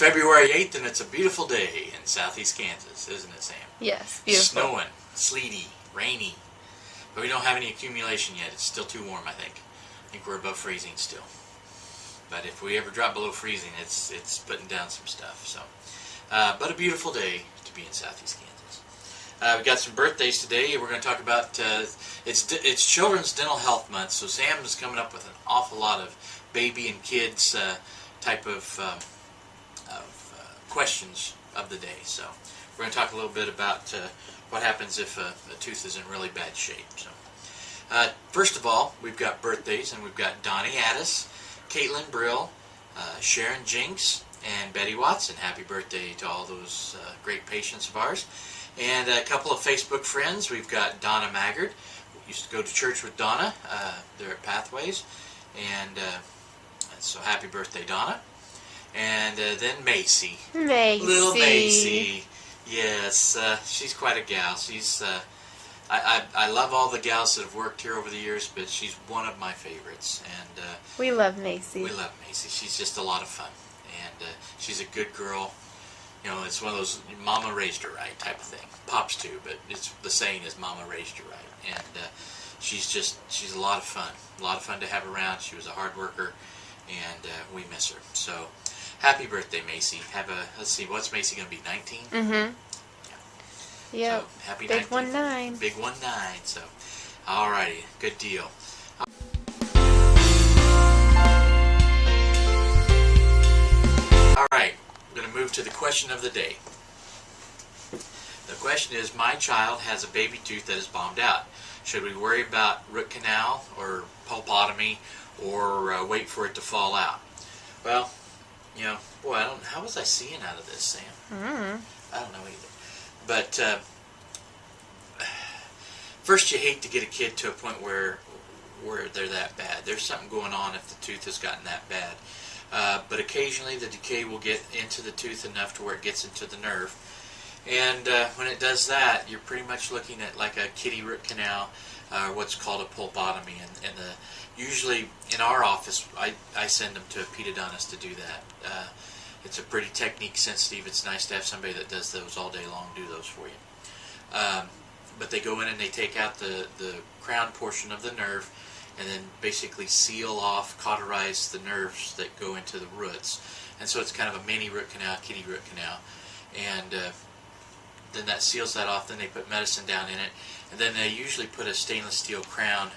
February 8th, and it's a beautiful day in southeast Kansas, isn't it, Sam? Yes, beautiful. Snowing, sleety, rainy, but we don't have any accumulation yet. It's still too warm, I think. I think we're above freezing still. But if we ever drop below freezing, it's putting down some stuff. So, but a beautiful day to be in southeast Kansas. We've got some birthdays today. We're going to talk about it's Children's Dental Health Month, so Sam is coming up with an awful lot of baby and kids type of questions of the day. So we're going to talk a little bit about what happens if a tooth is in really bad shape. So first of all, we've got birthdays, and we've got Donnie Addis, Caitlin Brill, Sharon Jinks, and Betty Watson. Happy birthday to all those great patients of ours. And a couple of Facebook friends. We've got Donna Maggard. We used to go to church with Donna. They're at Pathways. And so happy birthday, Donna. And then Macy. Little Macy. Yes, she's quite a gal. She's I love all the gals that have worked here over the years, but she's one of my favorites. And we love Macy. We love Macy. She's just a lot of fun. And she's a good girl. You know, it's one of those mama raised her right type of thing. Pops too, but it's the saying is mama raised you right. And she's a lot of fun. A lot of fun to have around. She was a hard worker, and we miss her. So happy birthday, Macy. Let's see, what's Macy going to be, 19? Mm-hmm. Yeah. So happy Big 19. 19. Big 19. So, alrighty, good deal. Alright, we're going to move to the question of the day. The question is, my child has a baby tooth that is bombed out. Should we worry about root canal or pulpotomy, or wait for it to fall out? Well, you know, boy, how was I seeing out of this, Sam? I don't know either. But first, you hate to get a kid to a point where they're that bad. There's something going on if the tooth has gotten that bad. But occasionally the decay will get into the tooth enough to where it gets into the nerve. And when it does that, you're pretty much looking at like a kitty root canal, what's called a pulpotomy. And usually in our office, I send them to a pedodontist to do that. It's a pretty technique sensitive. It's nice to have somebody that does those all day long do those for you. But they go in and they take out the crown portion of the nerve, and then basically seal off, cauterize the nerves that go into the roots. And so it's kind of a mini root canal, kitty root canal. And then that seals that off. Then they put medicine down in it. And then they usually put a stainless steel crown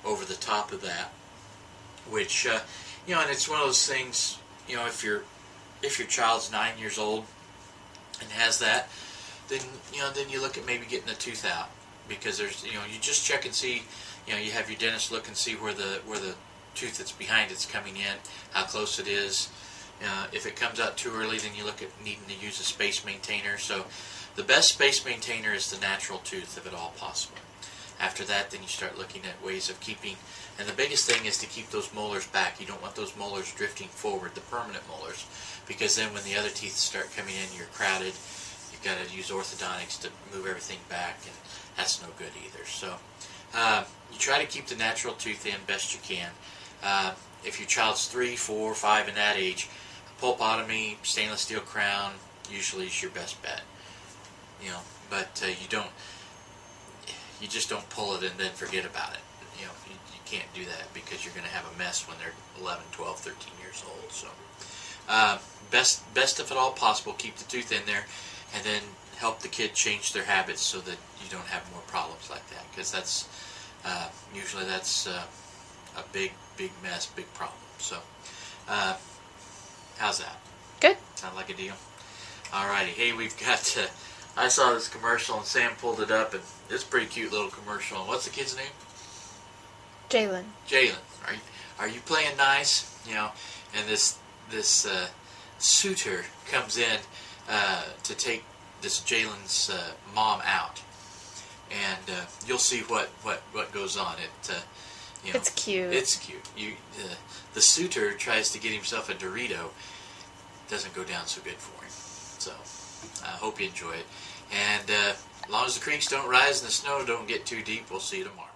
over the top of that. Which, you know, and it's one of those things, you know, if your child's 9 years old and has that, then you look at maybe getting the tooth out. Because there's, you know, you just check and see, you know, you have your dentist look and see where the tooth that's behind it's coming in, how close it is. If it comes out too early, then you look at needing to use a space maintainer. So the best space maintainer is the natural tooth, if at all possible. After that, then you start looking at ways of keeping, and the biggest thing is to keep those molars back. You don't want those molars drifting forward, the permanent molars, because then when the other teeth start coming in, you're crowded. You've got to use orthodontics to move everything back, and that's no good either. So you try to keep the natural tooth in best you can. If your child's 3, 4, 5 in that age, pulpotomy, stainless steel crown usually is your best bet. You know, but you just don't pull it and then forget about it. You know, you can't do that because you're going to have a mess when they're 11, 12, 13 years old. So best if at all possible, keep the tooth in there, and then help the kid change their habits so that you don't have more problems like that, because that's usually a big mess, big problem. So how's that? Good. Sound like a deal? Alrighty. Hey, we've got I saw this commercial and Sam pulled it up, and it's a pretty cute little commercial. What's the kid's name? Jalen. Jalen. Are you playing nice? You know, and this suitor comes in to take this Jalen's mom out, and you'll see what goes on. You know, it's cute. It's cute. The suitor tries to get himself a Dorito. Doesn't go down so good for him. So I hope you enjoy it. And as long as the creeks don't rise and the snow don't get too deep, we'll see you tomorrow.